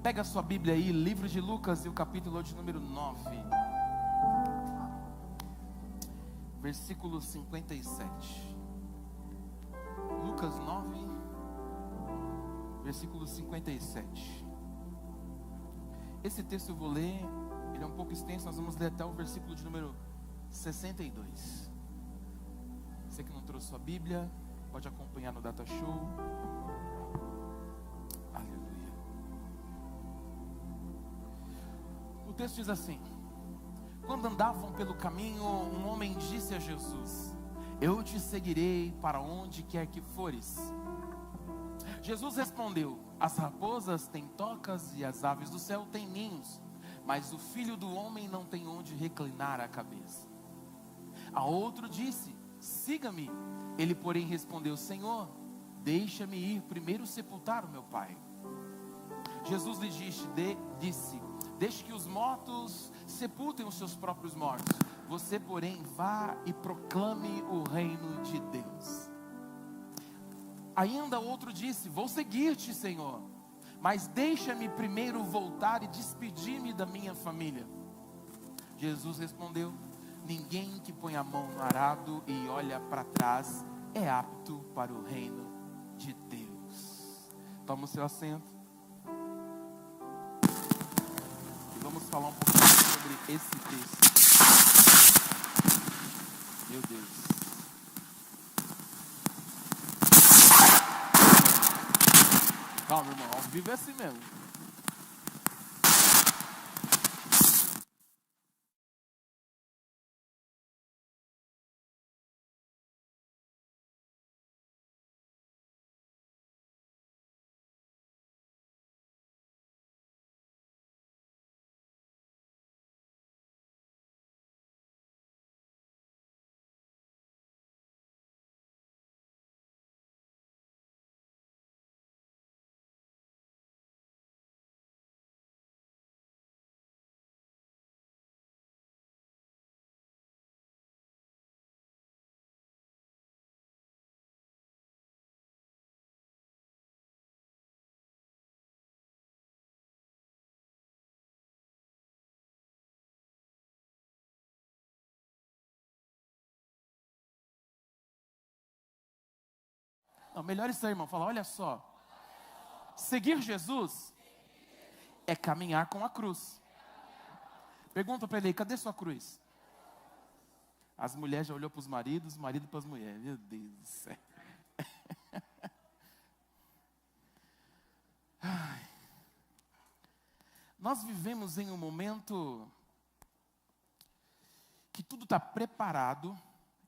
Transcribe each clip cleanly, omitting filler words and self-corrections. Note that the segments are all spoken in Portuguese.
Pega a sua Bíblia aí, livro de Lucas e o capítulo de número 9. Versículo 57. Lucas 9, versículo 57. Esse texto eu vou ler, ele é um pouco extenso, nós vamos ler até o versículo de número 62. Você que não trouxe sua Bíblia, pode acompanhar no Data Show. Aleluia. O texto diz assim: quando andavam pelo caminho, um homem disse a Jesus: eu te seguirei para onde quer que fores. Jesus respondeu: as raposas têm tocas e as aves do céu têm ninhos, mas o Filho do Homem não tem onde reclinar a cabeça. A outro disse: siga-me. Ele, porém, respondeu: Senhor, deixa-me ir primeiro sepultar o meu pai. Jesus lhe disse: deixe que os mortos sepultem os seus próprios mortos. Você, porém, vá e proclame o reino de Deus. Ainda outro disse: vou seguir-te, Senhor, mas deixa-me primeiro voltar e despedir-me da minha família. Jesus respondeu: ninguém que põe a mão no arado e olha para trás é apto para o reino de Deus. Toma o seu assento e vamos falar um pouquinho sobre esse texto. Meu Deus. Calma, irmão, ao vivo é assim mesmo. Não, melhor isso aí, irmão. Fala, olha só. Seguir Jesus é caminhar com a cruz. Pergunta para ele: cadê sua cruz? As mulheres já olhou para os maridos, os maridos para as mulheres. Meu Deus do céu. Ai. Nós vivemos em um momento que tudo está preparado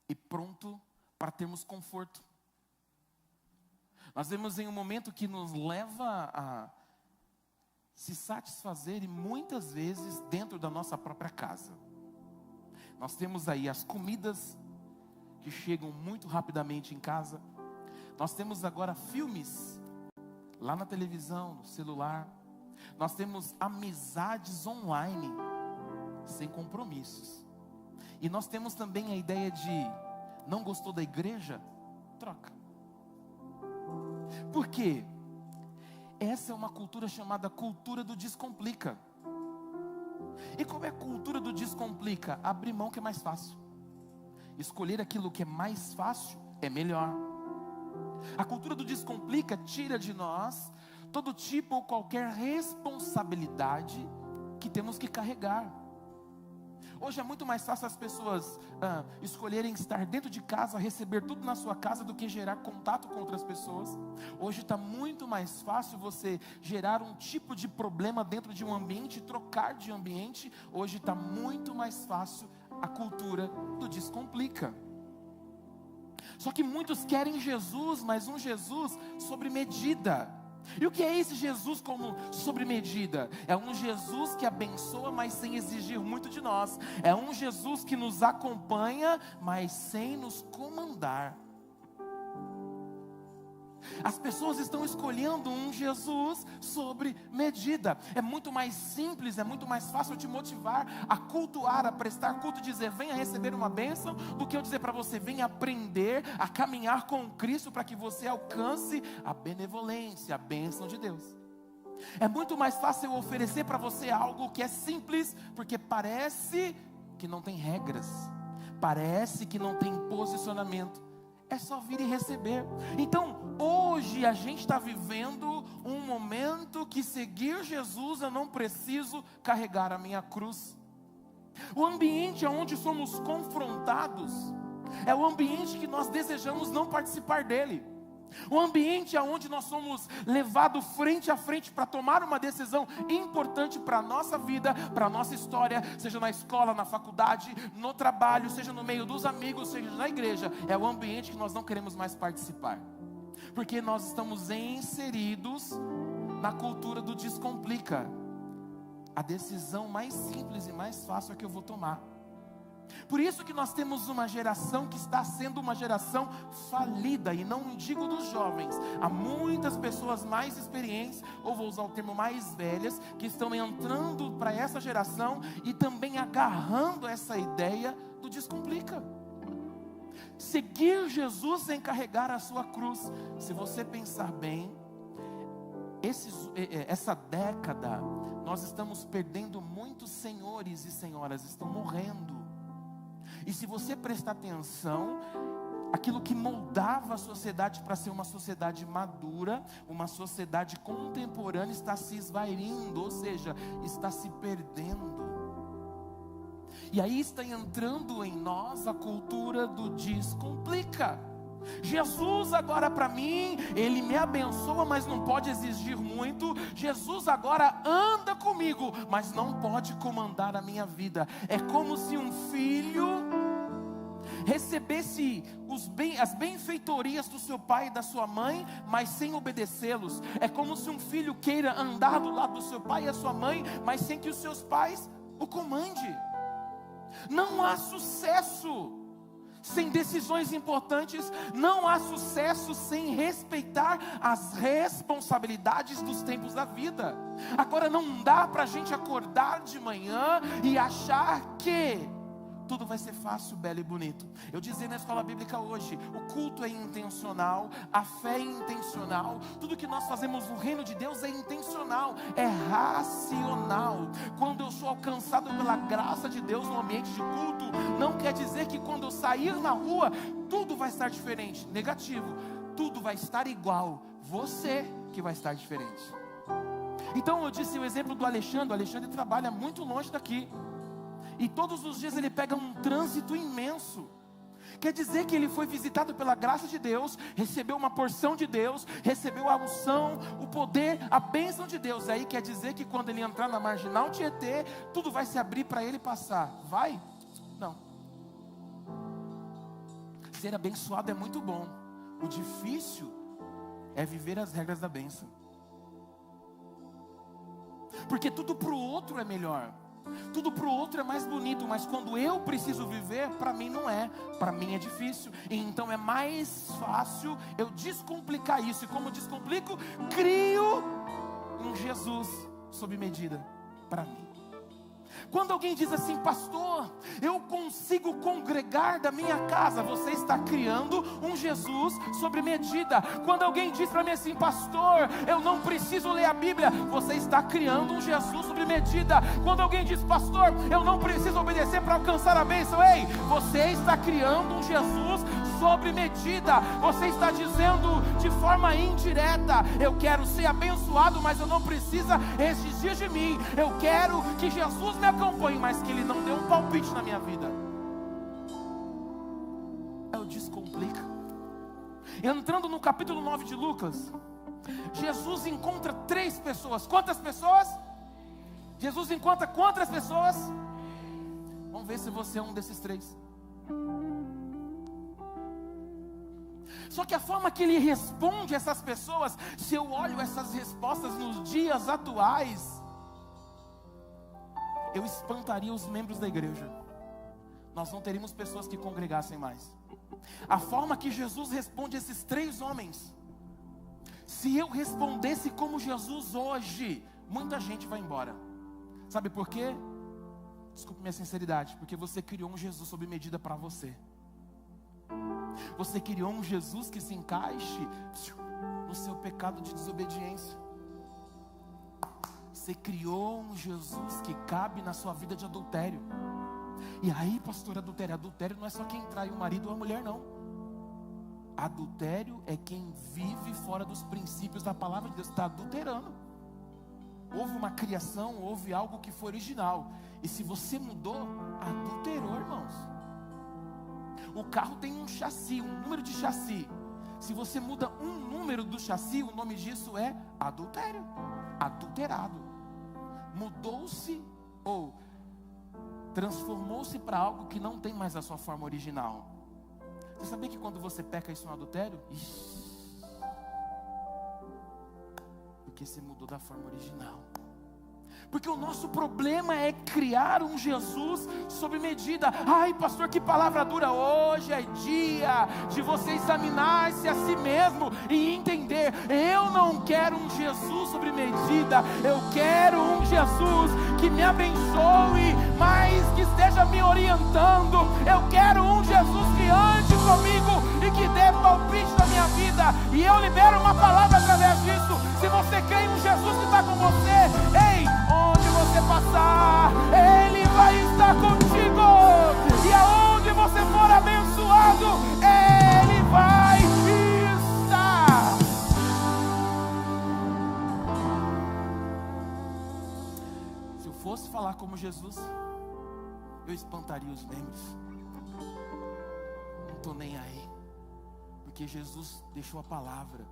e pronto para termos conforto. Nós vivemos em um momento que nos leva a se satisfazer, e muitas vezes dentro da nossa própria casa. Nós temos aí as comidas que chegam muito rapidamente em casa. Nós temos agora filmes lá na televisão, no celular. Nós temos amizades online, sem compromissos. E nós temos também a ideia de: não gostou da igreja? Troca. Por quê? Essa é uma cultura chamada cultura do descomplica. E como é a cultura do descomplica? Abrir mão que é mais fácil. Escolher aquilo que é mais fácil é melhor. A cultura do descomplica tira de nós todo tipo ou qualquer responsabilidade que temos que carregar. Hoje é muito mais fácil as pessoas escolherem estar dentro de casa, receber tudo na sua casa, do que gerar contato com outras pessoas. Hoje está muito mais fácil você gerar um tipo de problema dentro de um ambiente, trocar de ambiente. Hoje está muito mais fácil a cultura do descomplica. Só que muitos querem Jesus, mas um Jesus sobre medida. E o que é esse Jesus como sobre medida? É um Jesus que abençoa, mas sem exigir muito de nós. É um Jesus que nos acompanha, mas sem nos comandar. As pessoas estão escolhendo um Jesus sobre medida. É muito mais simples, é muito mais fácil te motivar a cultuar, a prestar culto, dizer venha receber uma bênção, do que eu dizer para você venha aprender a caminhar com Cristo, para que você alcance a benevolência, a bênção de Deus. É muito mais fácil eu oferecer para você algo que é simples, porque parece que não tem regras, parece que não tem posicionamento. É só vir e receber. Então, hoje a gente está vivendo um momento que seguir Jesus, eu não preciso carregar a minha cruz. O ambiente onde somos confrontados é o ambiente que nós desejamos não participar dele. O ambiente onde nós somos levados frente a frente para tomar uma decisão importante para a nossa vida, para a nossa história, seja na escola, na faculdade, no trabalho, seja no meio dos amigos, seja na igreja, é o ambiente que nós não queremos mais participar, porque nós estamos inseridos na cultura do descomplica. A decisão mais simples e mais fácil é que eu vou tomar. Por isso que nós temos uma geração que está sendo uma geração falida, e não digo dos jovens, há muitas pessoas mais experientes, ou vou usar o termo mais velhas, que estão entrando para essa geração e também agarrando essa ideia do descomplica. Seguir Jesus sem carregar a sua cruz. Se você pensar bem, essa década, nós estamos perdendo muitos senhores e senhoras, estão morrendo. E se você prestar atenção, aquilo que moldava a sociedade para ser uma sociedade madura, uma sociedade contemporânea, está se esvaindo, ou seja, está se perdendo. E aí está entrando em nós a cultura do descomplica. Jesus agora para mim, Ele me abençoa, mas não pode exigir muito. Jesus agora anda comigo, mas não pode comandar a minha vida. É como se um filho recebesse as benfeitorias do seu pai e da sua mãe, mas sem obedecê-los. É como se um filho queira andar do lado do seu pai e da sua mãe, mas sem que os seus pais o comandem. Não há sucesso sem decisões importantes, não há sucesso sem respeitar as responsabilidades dos tempos da vida. Agora não dá para a gente acordar de manhã e achar que tudo vai ser fácil, belo e bonito. Eu dizia na escola bíblica hoje, o culto é intencional, a fé é intencional, tudo que nós fazemos no reino de Deus é intencional, é racional. Quando eu sou alcançado pela graça de Deus no ambiente de culto, não quer dizer que quando eu sair na rua, tudo vai estar diferente. Negativo, tudo vai estar igual, você que vai estar diferente. Então eu disse o exemplo do Alexandre. O Alexandre trabalha muito longe daqui, e todos os dias ele pega um trânsito imenso. Quer dizer que ele foi visitado pela graça de Deus, recebeu uma porção de Deus, recebeu a unção, o poder, a bênção de Deus. Aí quer dizer que quando ele entrar na marginal Tietê, tudo vai se abrir para ele passar. Vai? Não. Ser abençoado é muito bom. O difícil é viver as regras da bênção. Porque tudo para o outro é melhor, tudo para o outro é mais bonito, mas quando eu preciso viver, para mim não é, para mim é difícil. E então é mais fácil eu descomplicar isso. E como descomplico, crio um Jesus sob medida para mim. Quando alguém diz assim, pastor, eu consigo congregar da minha casa, você está criando um Jesus sobre medida. Quando alguém diz para mim assim, pastor, eu não preciso ler a Bíblia, você está criando um Jesus sobre medida. Quando alguém diz, pastor, eu não preciso obedecer para alcançar a bênção, ei, você está criando um Jesus sobre medida. Você está dizendo de forma indireta, eu quero ser abençoado, mas eu não preciso exigir de mim. Eu quero que Jesus me acompanhe, mas que Ele não dê um palpite na minha vida. É o descomplica. Entrando no capítulo 9 de Lucas, Jesus encontra 3 pessoas. Quantas pessoas? Jesus encontra quantas pessoas? Vamos ver se você é um desses 3. Só que a forma que ele responde essas pessoas, se eu olho essas respostas nos dias atuais, eu espantaria os membros da igreja. Nós não teríamos pessoas que congregassem mais. A forma que Jesus responde esses 3 homens, se eu respondesse como Jesus hoje, muita gente vai embora. Sabe por quê? Desculpe minha sinceridade, porque você criou um Jesus sob medida para você. Você criou um Jesus que se encaixe no seu pecado de desobediência. Você criou um Jesus que cabe na sua vida de adultério. E aí, pastor, adultério não é só quem trai o marido ou a mulher, não. Adultério é quem vive fora dos princípios da palavra de Deus, está adulterando. Houve uma criação, houve algo que foi original. E se você mudou, adulterou, irmãos. O carro tem um chassi, um número de chassi. Se você muda um número do chassi, o nome disso é adultério. Adulterado. Mudou-se ou transformou-se para algo que não tem mais a sua forma original. Você sabia que quando você peca, isso é um adultério? Porque você mudou da forma original. Porque o nosso problema é criar um Jesus sob medida. Ai, pastor, que palavra dura. Hoje é dia de você examinar-se a si mesmo e entender: eu não quero um Jesus sob medida. Eu quero um Jesus que me abençoe, mas que esteja me orientando. Eu quero um Jesus que ande comigo e que dê palpite na minha vida. E eu libero uma palavra através disso. Se você crê em um Jesus que está com você, ei, onde você passar, Ele vai estar contigo. E aonde você for abençoado, Ele vai estar. Se eu fosse falar como Jesus, eu espantaria os membros. Não estou nem aí, porque Jesus deixou a palavra.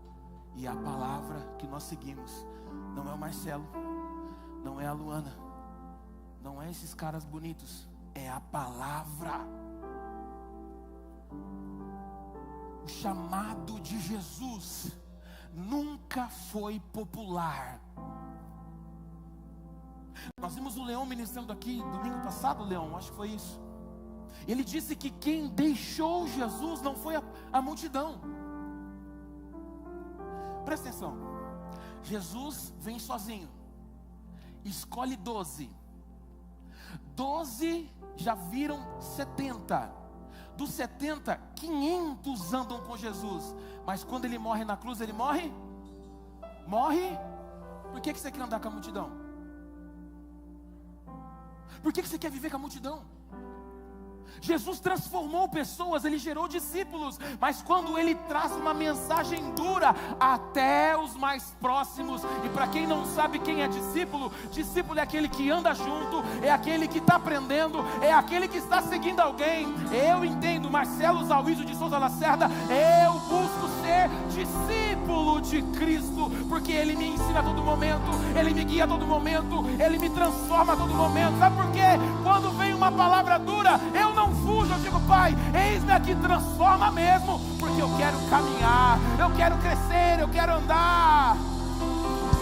E a palavra que nós seguimos não é o Marcelo, não é a Luana, não é esses caras bonitos, é a palavra. O chamado de Jesus nunca foi popular. Nós vimos o Leão ministrando aqui domingo passado, Leão, acho que foi isso. Ele disse que quem deixou Jesus não foi a multidão. Presta atenção, Jesus vem sozinho, escolhe 12, 12 já viram 70, dos 70, 500 andam com Jesus, mas quando ele morre na cruz, ele morre? Por que você quer andar com a multidão? Por que você quer viver com a multidão? Jesus transformou pessoas, Ele gerou discípulos, mas quando Ele traz uma mensagem dura até os mais próximos, e para quem não sabe quem é discípulo, discípulo é aquele que anda junto, é aquele que está aprendendo, é aquele que está seguindo alguém. Eu entendo, Marcelo Zauísio de Souza Lacerda, eu busco ser discípulo de Cristo, porque Ele me ensina a todo momento, Ele me guia a todo momento, Ele me transforma a todo momento. Sabe por quê? Quando vem uma palavra dura, eu não fujo, eu digo: Pai, eis-me aqui, transforma mesmo, porque eu quero caminhar, eu quero crescer, eu quero andar.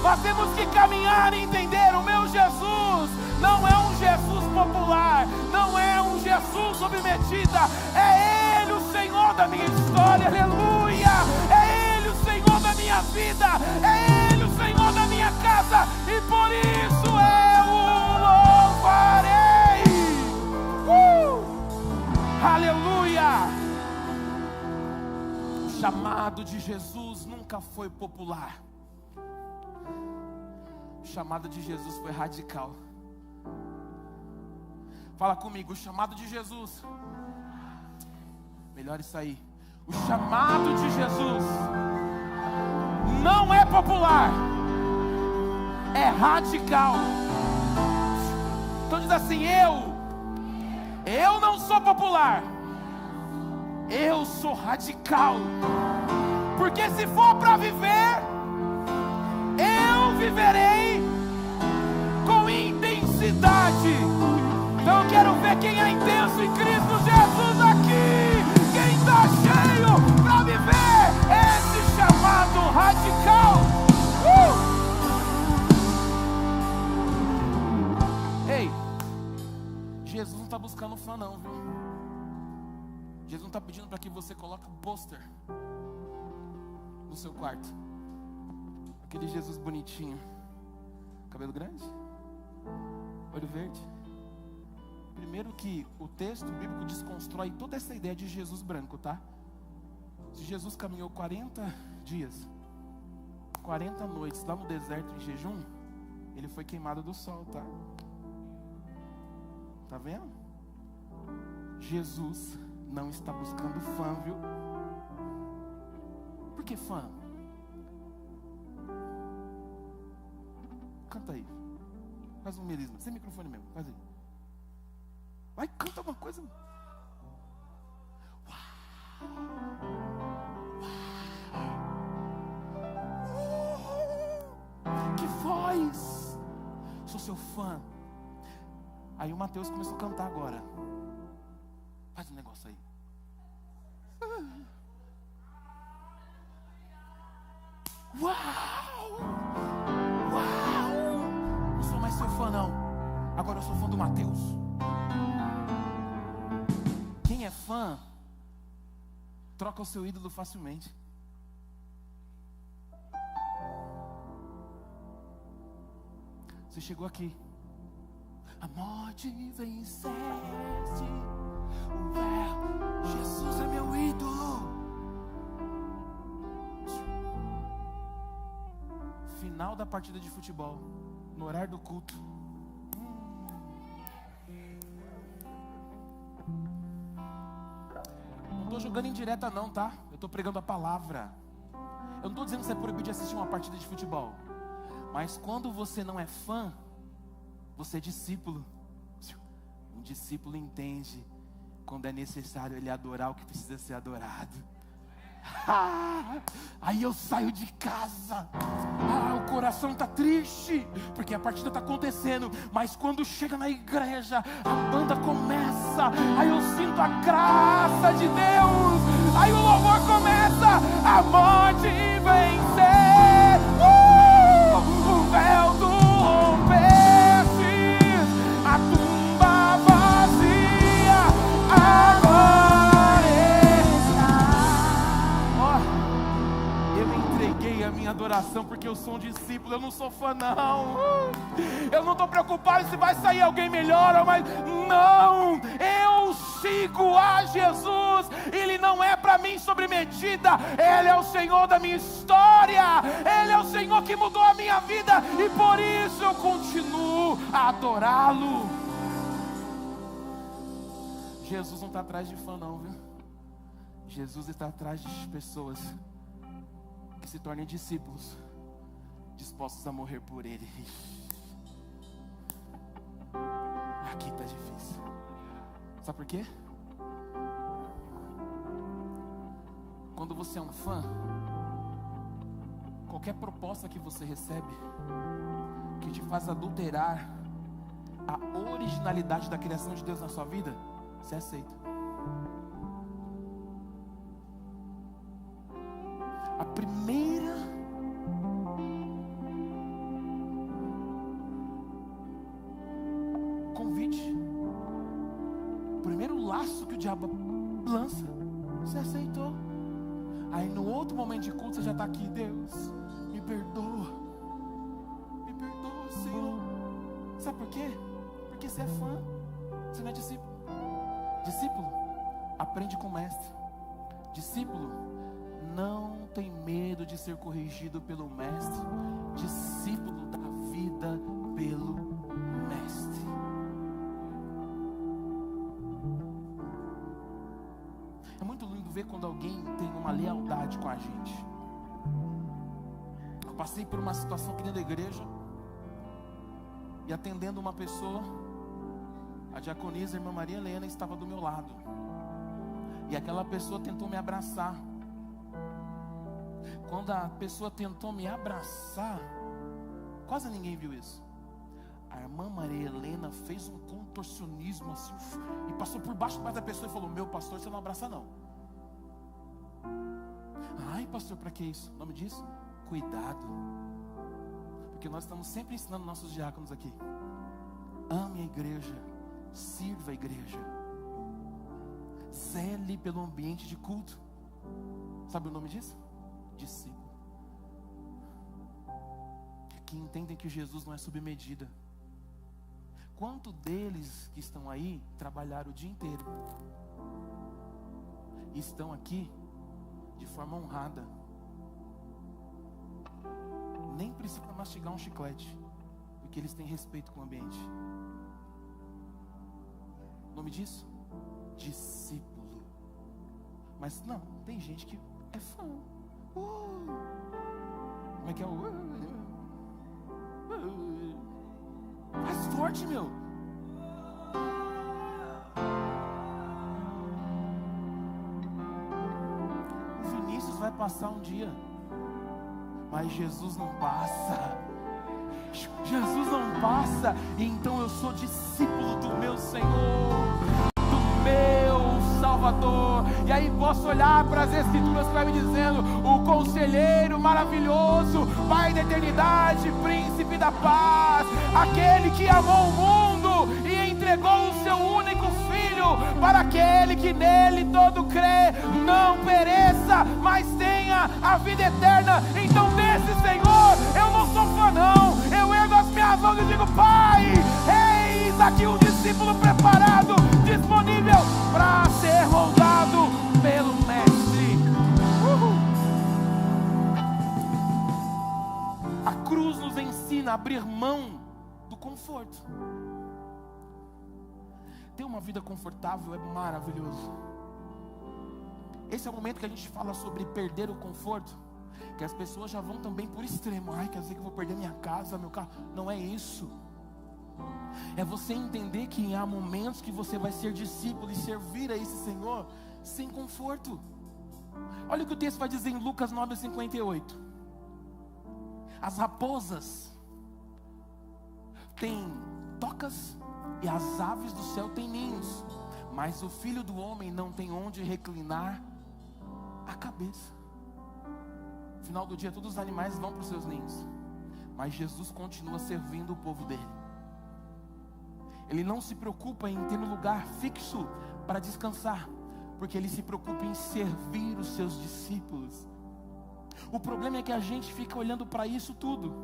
Nós temos que caminhar e entender: o meu Jesus não é um Jesus popular, não é um Jesus sob medida, é Ele o Senhor da minha história, aleluia, é Ele o Senhor da minha vida, é Ele o Senhor da minha casa, e por isso eu o louvarei. Aleluia! O chamado de Jesus nunca foi popular. O chamado de Jesus foi radical. Fala comigo: o chamado de Jesus. Melhor isso aí. O chamado de Jesus não é popular, é radical. Então diz assim: eu não sou popular, eu sou radical. Porque se for para viver, eu viverei com intensidade. Então eu quero ver quem é intenso em Cristo Jesus aqui. Quem está cheio para viver esse chamado radical. Ei, Jesus não está buscando fã não, viu? Jesus não está pedindo para que você coloque um pôster no seu quarto. Aquele Jesus bonitinho, cabelo grande, olho verde. Primeiro que o texto bíblico desconstrói toda essa ideia de Jesus branco, tá? Se Jesus caminhou 40 dias, 40 noites lá no deserto em jejum, Ele foi queimado do sol, tá? Tá vendo? Jesus não está buscando fã, viu? Por que fã? Canta aí. Faz um melisma. Sem microfone mesmo. Faz aí. Vai, canta alguma coisa. Que voz! Sou seu fã. Aí o Mateus começou a cantar agora. Faz um negócio aí. Uau! Uau! Não sou mais seu fã, não. Agora eu sou fã do Mateus. Quem é fã troca o seu ídolo facilmente. Você chegou aqui. A morte venceste. O véu. Jesus é meu ídolo. Final da partida de futebol, no horário do culto. Não estou jogando indireta não, tá? Eu estou pregando a palavra. Eu não estou dizendo que você é proibido de assistir uma partida de futebol. Mas quando você não é fã, você é discípulo. Um discípulo entende quando é necessário ele adorar o que precisa ser adorado. Aí eu saio de casa. O coração está triste porque a partida está acontecendo. Mas quando chega na igreja, a banda começa. Aí eu sinto a graça de Deus. Aí o louvor começa. A morte vencer. O véu do rompeste. A tumba vazia agora está. Eu entreguei a minha adoração porque eu sou um discípulo. Eu não sou fã não. Eu não estou preocupado se vai sair alguém melhor, mas não, eu sigo a Jesus. Ele não é para mim sobre medida. Ele é o Senhor da minha história. Ele é o Senhor que mudou a minha vida. E por isso eu continuo a adorá-lo. Jesus não está atrás de fã não, viu? Jesus está atrás de pessoas que se tornem discípulos, dispostos a morrer por Ele. Aqui está difícil. Sabe por quê? Quando você é um fã, qualquer proposta que você recebe que te faz adulterar a originalidade da criação de Deus na sua vida, você aceita. A primeira convite, o primeiro laço que o diabo lança, você aceitou. Aí no outro momento de culto você já está aqui. Deus, me perdoa, Senhor. Sabe por quê? Porque você é fã, você não é discípulo. Discípulo aprende com o mestre. Discípulo não tem medo de ser corrigido pelo mestre. Discípulo dá vida pelo mestre. É muito lindo ver quando alguém tem uma lealdade com a gente. Eu passei por uma situação aqui dentro da igreja e atendendo uma pessoa, a diaconisa, a irmã Maria Helena, estava do meu lado. E aquela pessoa tentou me abraçar. Quando a pessoa tentou me abraçar, quase ninguém viu isso. A irmã Maria Helena fez um contorcionismo assim, e passou por baixo da pessoa e falou: meu pastor, você não abraça não. Ai pastor, para que isso? O nome disso? Cuidado. Porque nós estamos sempre ensinando nossos diáconos aqui: ame a igreja, sirva a igreja, zele pelo ambiente de culto. Sabe o nome disso? Discípulo. Que entendem que Jesus não é sob medida. Quanto deles que estão aí trabalharam o dia inteiro e estão aqui de forma honrada, nem precisa mastigar um chiclete, que eles têm respeito com o ambiente. O nome disso? Discípulo. Mas não, tem gente que é fã. Como é que é o... Mais forte, meu. O Vinícius vai passar um dia, mas Jesus não passa. Jesus não passa. E então eu sou discípulo do meu Senhor, do meu Salvador. E aí posso olhar para as Escrituras que vai me dizendo: o conselheiro maravilhoso, Pai da eternidade, príncipe da paz, aquele que amou o mundo e entregou o seu único filho, para aquele que nele todo crê não pereça, mas tenha a vida eterna. Então desse Senhor eu não sou fã não, eu ergo as minhas mãos e digo: Pai, eis aqui um discípulo preparado, disponível para ser moldado pelo Mestre. A cruz nos ensina a abrir mão do conforto. Ter uma vida confortável é maravilhoso. Esse é o momento que a gente fala sobre perder o conforto, que as pessoas já vão também por extremo. Ai, quer dizer que eu vou perder minha casa, meu carro. Não é isso. É você entender que há momentos que você vai ser discípulo e servir a esse Senhor sem conforto. Olha o que o texto vai dizer em Lucas 9:58. As raposas têm tocas e as aves do céu têm ninhos, mas o Filho do Homem não tem onde reclinar a cabeça. No final do dia todos os animais vão para os seus ninhos, mas Jesus continua servindo o povo dele. Ele não se preocupa em ter um lugar fixo para descansar, porque ele se preocupa em servir os seus discípulos. O problema é que a gente fica olhando para isso tudo.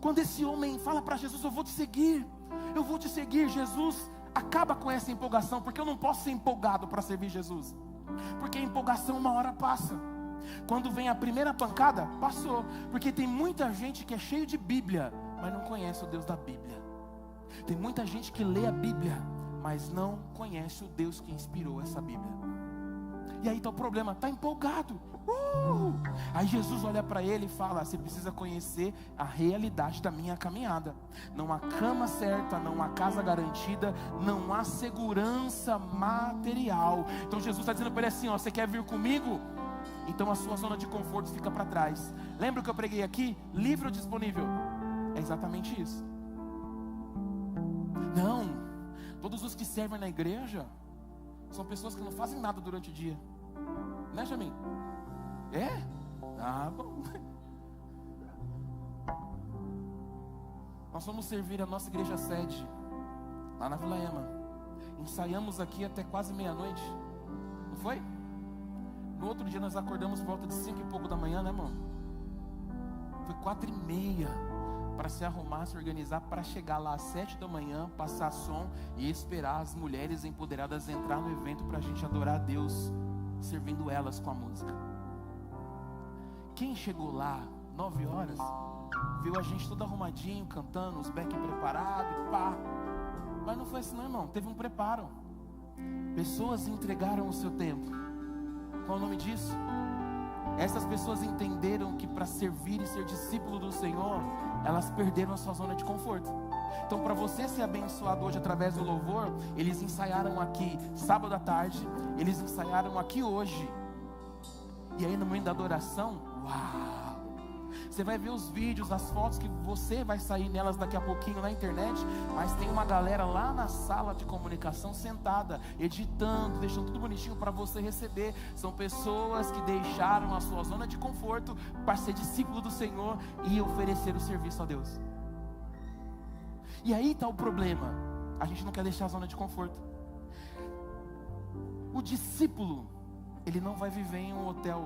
Quando esse homem fala para Jesus: eu vou te seguir, eu vou te seguir, Jesus acaba com essa empolgação, porque eu não posso ser empolgado para servir Jesus, porque a empolgação uma hora passa. Quando vem a primeira pancada, passou, porque tem muita gente que é cheio de Bíblia, mas não conhece o Deus da Bíblia. Tem muita gente que lê a Bíblia, mas não conhece o Deus que inspirou essa Bíblia. E aí está o problema, está empolgado. Aí Jesus olha para ele e fala: você precisa conhecer a realidade da minha caminhada. Não há cama certa, não há casa garantida, não há segurança material. Então Jesus está dizendo para ele assim: ó, você quer vir comigo? Então a sua zona de conforto fica para trás. Lembra o que eu preguei aqui? Livre ou disponível? É exatamente isso. Não, todos os que servem na igreja são pessoas que não fazem nada durante o dia, né, Jamim? É? Ah, bom. Nós vamos servir a nossa igreja sede lá na Vila Ema. Ensaiamos aqui até quase meia-noite, não foi? No outro dia nós acordamos por volta de 5 e pouco da manhã, né, irmão? Foi 4:30 para se arrumar, se organizar, para chegar lá às 7 da manhã, passar som e esperar as mulheres empoderadas entrar no evento para a gente adorar a Deus, servindo elas com a música. Quem chegou lá 9 horas, viu a gente todo arrumadinho, cantando, os back preparados e pá. Mas não foi assim não, irmão, teve um preparo. Pessoas entregaram o seu tempo. Qual o nome disso? Essas pessoas entenderam que para servir e ser discípulo do Senhor, elas perderam a sua zona de conforto. Então, para você ser abençoado hoje através do louvor, eles ensaiaram aqui sábado à tarde, eles ensaiaram aqui hoje. E aí no momento da adoração, uau! Você vai ver os vídeos, as fotos que você vai sair nelas daqui a pouquinho na internet, mas tem uma galera lá na sala de comunicação sentada, editando, deixando tudo bonitinho para você receber. São pessoas que deixaram a sua zona de conforto para ser discípulo do Senhor e oferecer o serviço a Deus. E aí está o problema, a gente não quer deixar a zona de conforto. O discípulo, ele não vai viver em um hotel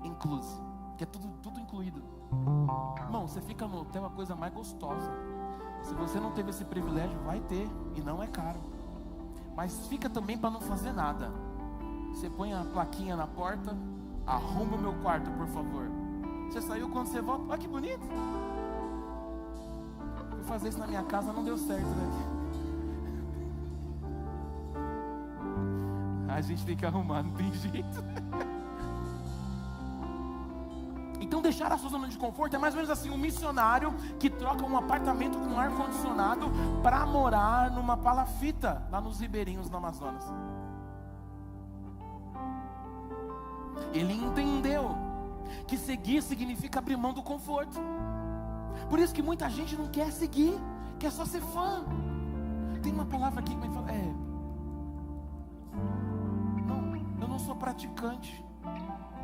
incluso, que é tudo incluído. Irmão, você fica no hotel, a coisa mais gostosa. Se você não teve esse privilégio, vai ter, e não é caro. Mas fica também para não fazer nada. Você põe a plaquinha na porta: arruma o meu quarto, por favor. Você saiu, quando você volta, olha que bonito. fui fazer isso na minha casa, não deu certo, né? A gente tem que arrumar, não tem jeito. Então deixar a sua zona de conforto é mais ou menos assim, um missionário que troca um apartamento com ar-condicionado para morar numa palafita, lá nos ribeirinhos do Amazonas. Ele entendeu que seguir significa abrir mão do conforto. Por isso que muita gente não quer seguir, quer só ser fã. Tem uma palavra aqui que me fala, não, eu não sou praticante.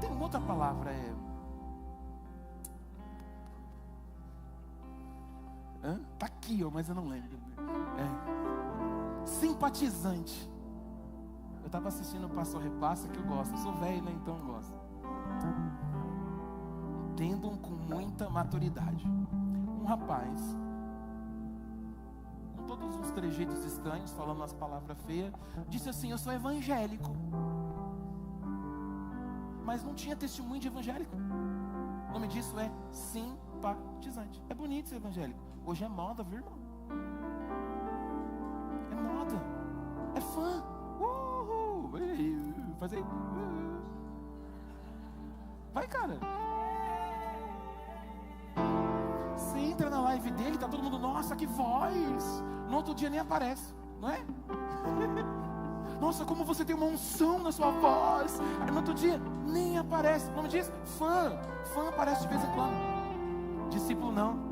Tem uma outra palavra, tá aqui, mas eu não lembro. Simpatizante. Eu estava assistindo o Passo a Repassa, que eu gosto. Eu sou velho, né? Então eu gosto. Entendam com muita maturidade. Um rapaz, com todos os trejeitos estranhos, falando umas palavras feias, disse assim: eu sou evangélico. Mas não tinha testemunho de evangélico. O nome disso é simpatizante. É bonito ser evangélico. Hoje é moda, viu, irmão? É moda. É fã. Faz aí. Vai, cara. Você entra na live dele, tá todo mundo, nossa, que voz. No outro dia nem aparece, não é? Nossa, como você tem uma unção na sua voz. Aí no outro dia nem aparece. O nome disso? Fã. Fã aparece de vez em quando. Discípulo não.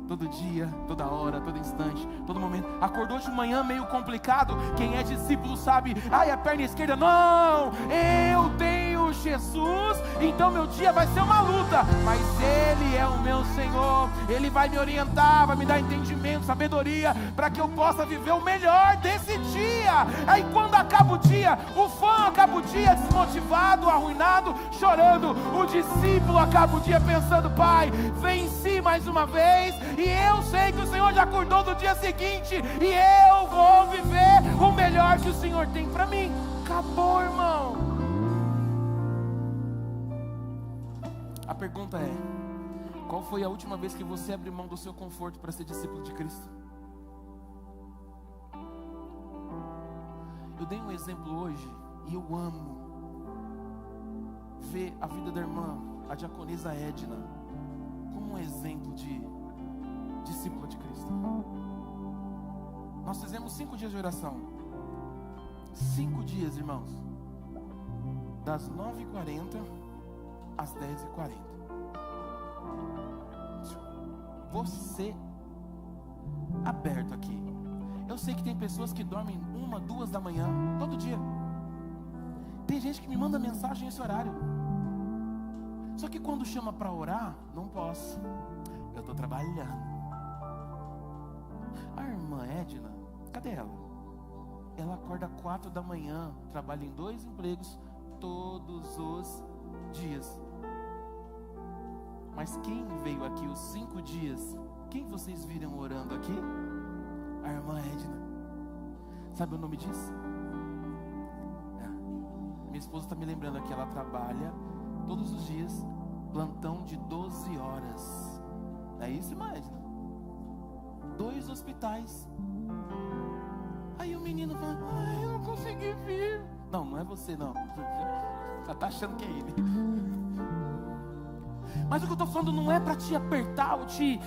Todo dia, toda hora, todo instante, todo momento. Acordou de manhã meio complicado. Quem é discípulo sabe. Ai, a perna esquerda, não. Eu tenho Jesus, então meu dia vai ser uma luta. Mas Ele é o meu Senhor. Ele vai me orientar, vai me dar entendimento, sabedoria, para que eu possa viver o melhor desse dia. Aí quando acaba o dia, o fã acaba o dia desmotivado, arruinado, chorando. O discípulo acaba o dia pensando: Pai, venci mais uma vez. E eu sei que o Senhor já acordou do dia seguinte, e eu vou viver o melhor que o Senhor tem para mim. Acabou, irmão. A pergunta é: qual foi a última vez que você abriu mão do seu conforto para ser discípulo de Cristo? Eu dei um exemplo hoje, e eu amo ver a vida da irmã, a diaconisa Edna, como um exemplo de discípula de Cristo. Nós fizemos 5 dias de oração. 5 dias, irmãos. Das 9h40 às 10h40. Você aberto aqui. Eu sei que tem pessoas que dormem 1, 2 da manhã, todo dia. Tem gente que me manda mensagem nesse horário. Só que quando chama para orar, não posso. Eu estou trabalhando. A irmã Edna, cadê ela? Ela acorda 4 da manhã, trabalha em 2 empregos todos os dias. Mas quem veio aqui os 5 dias? Quem vocês viram orando aqui? A irmã Edna. Sabe o nome disso? Minha esposa está me lembrando aqui. Ela trabalha todos os dias, plantão de 12 horas. É isso, irmã Edna? 2 hospitais. Aí o menino fala: ai, eu não consegui vir. Não, não é você não. Já tá achando que é ele. Mas o que eu estou falando não é para te apertar ou te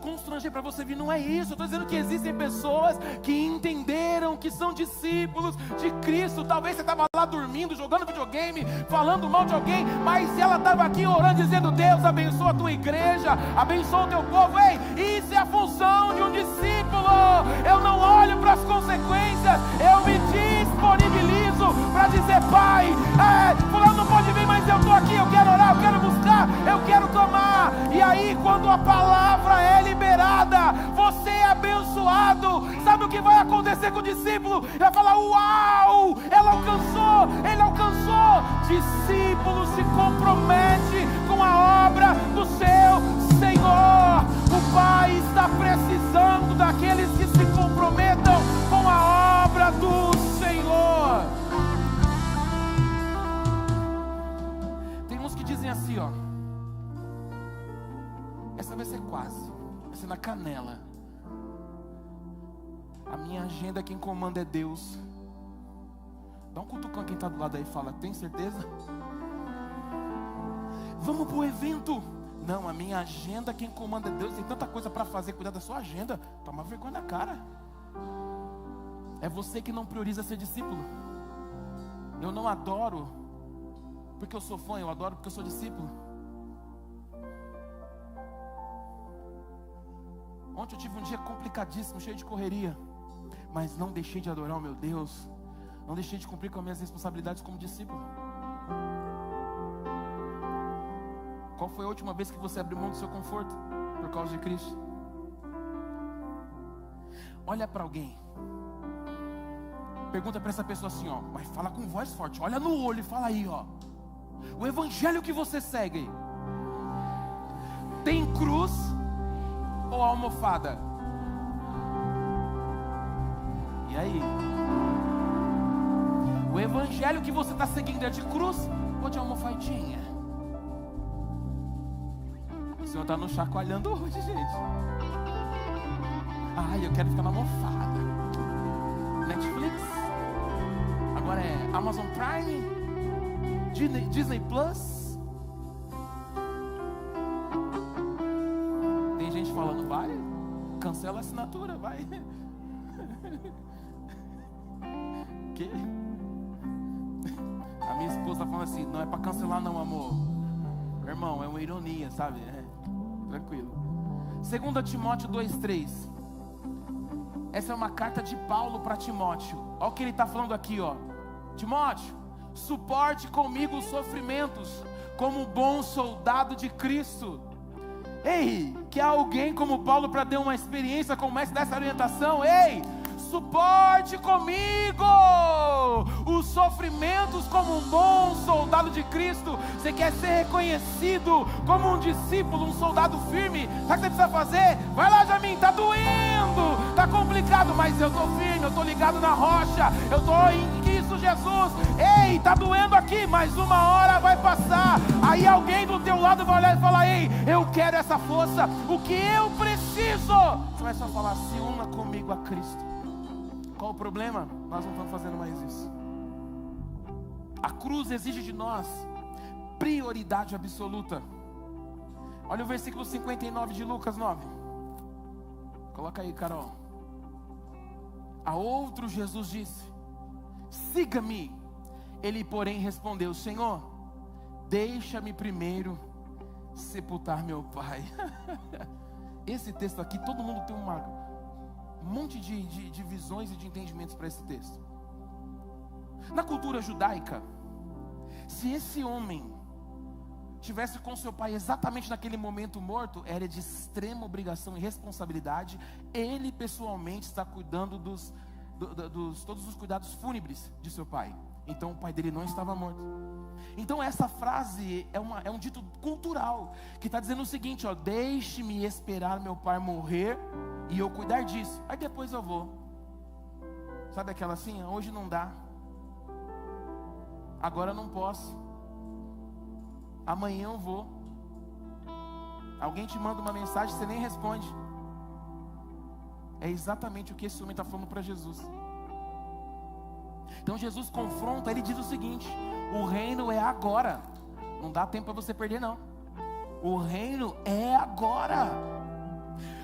constranger para você vir, não é isso. Eu estou dizendo que existem pessoas que entenderam que são discípulos de Cristo. Talvez você estava lá dormindo, jogando videogame, falando mal de alguém, mas ela estava aqui orando, dizendo: Deus abençoa a tua igreja, abençoa o teu povo. Ei, isso é a função de um discípulo. Eu não olho para as consequências, eu me disponibilizo para dizer: Pai, fulano não pode vir, mas eu estou aqui, eu quero orar, eu quero buscar, eu quero clamar. E aí quando a palavra é liberada, você é abençoado. Sabe o que vai acontecer com o discípulo? Ele vai falar: uau, ela alcançou, ele alcançou. Discípulo se compromete com a obra do seu Senhor. O Pai está precisando daqueles que se comprometam com a obra do Senhor. Tem uns que dizem assim, essa vai ser quase, vai ser na canela. A minha agenda, quem comanda é Deus. Dá um cutucão quem está do lado aí e fala: tem certeza? Vamos pro evento. Não, a minha agenda, quem comanda é Deus. Tem tanta coisa para fazer, cuidar da sua agenda. Toma vergonha na cara. É você que não prioriza ser discípulo. Eu não adoro porque eu sou fã, eu adoro porque eu sou discípulo. Ontem eu tive um dia complicadíssimo, cheio de correria, mas não deixei de adorar o meu Deus. Não deixei de cumprir com as minhas responsabilidades como discípulo. Qual foi a última vez que você abriu mão do seu conforto por causa de Cristo? Olha para alguém, pergunta para essa pessoa assim, ó, mas fala com voz forte, olha no olho e fala aí, ó: o evangelho que você segue tem cruz ou almofada? E aí? O evangelho que você está seguindo é de cruz ou de almofadinha? O Senhor está nos chacoalhando hoje, gente. Ai, eu quero ficar na almofada. Netflix, agora é Amazon Prime, Disney Plus. Tem gente falando: vai, cancela a assinatura, vai. Que? A minha esposa tá falando assim: não é para cancelar não, amor. Irmão, é uma ironia, sabe? Tranquilo. 2 Timóteo 2:3. Essa é uma carta de Paulo para Timóteo. Olha o que ele está falando aqui, ó. Timóteo, suporte comigo os sofrimentos, como bom soldado de Cristo. Ei, quer alguém como Paulo para ter uma experiência como essa, dessa orientação? Ei, suporte comigo os sofrimentos como um bom soldado de Cristo. Você quer ser reconhecido como um discípulo, um soldado firme? Sabe o que você precisa fazer? Vai lá, Jamin, está doendo, está complicado, mas eu estou firme, eu estou ligado na rocha, eu estou em Cristo Jesus. Ei, está doendo aqui, mas uma hora vai passar. Aí alguém do teu lado vai olhar e falar: ei, eu quero essa força, o que eu preciso? Você vai só falar: se una comigo a Cristo. Qual o problema? Nós não estamos fazendo mais isso. A cruz exige de nós prioridade absoluta. Olha o versículo 59 de Lucas 9. Coloca aí, Carol. A outro Jesus disse: siga-me. Ele, porém, respondeu: Senhor, deixa-me primeiro sepultar meu pai. Esse texto aqui, todo mundo tem um monte de visões e de entendimentos para esse texto. Na cultura judaica, se esse homem tivesse com seu pai exatamente naquele momento morto, era de extrema obrigação e responsabilidade ele pessoalmente estar cuidando todos os cuidados fúnebres de seu pai. Então o pai dele não estava morto. Então essa frase é um dito cultural que está dizendo o seguinte, ó: deixe-me esperar meu pai morrer e eu cuidar disso, aí depois eu vou. Sabe aquela assim? Hoje não dá, agora eu não posso, amanhã eu vou. Alguém te manda uma mensagem, você nem responde. É exatamente o que esse homem está falando para Jesus. Então Jesus confronta, ele diz o seguinte: o reino é agora. Não dá tempo para você perder não. O reino é agora.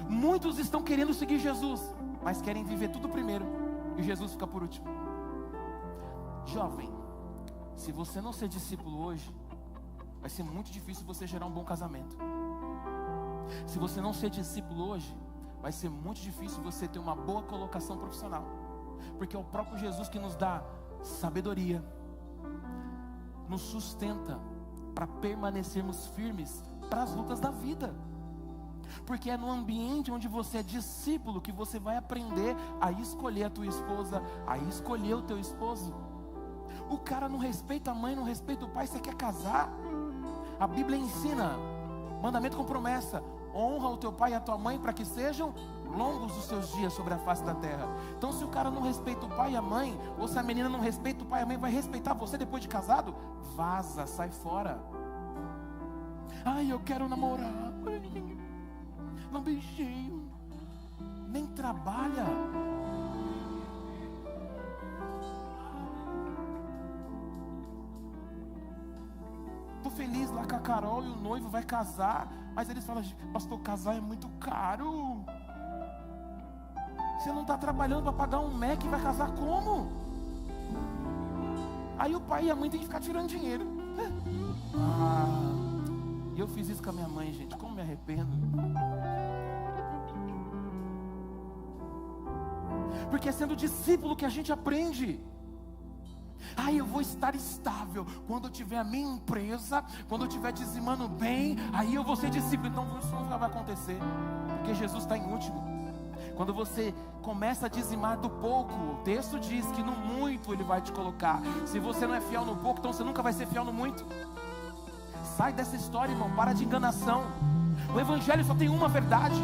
Muitos estão querendo seguir Jesus, mas querem viver tudo primeiro e Jesus fica por último. Jovem, se você não ser discípulo hoje, vai ser muito difícil você gerar um bom casamento. Se você não ser discípulo hoje, vai ser muito difícil você ter uma boa colocação profissional. Porque é o próprio Jesus que nos dá sabedoria, nos sustenta para permanecermos firmes para as lutas da vida. Porque é no ambiente onde você é discípulo que você vai aprender a escolher a tua esposa, a escolher o teu esposo. O cara não respeita a mãe, não respeita o pai, você quer casar? A Bíblia ensina, mandamento com promessa: honra o teu pai e a tua mãe para que sejam longos os seus dias sobre a face da terra. Então se o cara não respeita o pai e a mãe, ou se a menina não respeita o pai e a mãe, vai respeitar você depois de casado? Vaza, sai fora. Ai, eu quero namorar, dá um beijinho. Nem trabalha. feliz lá com a Carol e o noivo vai casar, mas eles falam: pastor, casar é muito caro. Você não está trabalhando para pagar um Mac e vai casar como? Aí o pai e a mãe tem que ficar tirando dinheiro. E eu fiz isso com a minha mãe, gente, como me arrependo. Porque é sendo discípulo que a gente aprende. Eu vou estar estável quando eu tiver a minha empresa, quando eu estiver dizimando bem, aí eu vou ser discípulo. Então isso nunca vai acontecer, porque Jesus está em último. Quando você começa a dizimar do pouco, o texto diz que no muito Ele vai te colocar. Se você não é fiel no pouco, então você nunca vai ser fiel no muito. Sai dessa história, irmão, para de enganação. O Evangelho só tem uma verdade.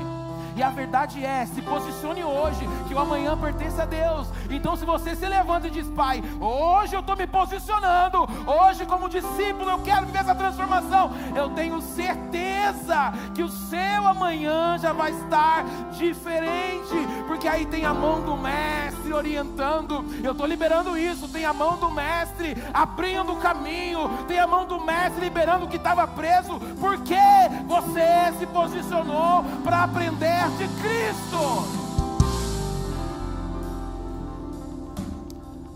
E a verdade é: se posicione hoje, que o amanhã pertence a Deus. Então se você se levanta e diz: pai, hoje eu estou me posicionando, hoje como discípulo eu quero viver essa transformação, eu tenho certeza que o seu amanhã já vai estar diferente, porque aí tem a mão do mestre orientando. Eu estou liberando isso, tem a mão do mestre abrindo o caminho, tem a mão do mestre liberando o que estava preso, porque você se posicionou para aprender de Cristo.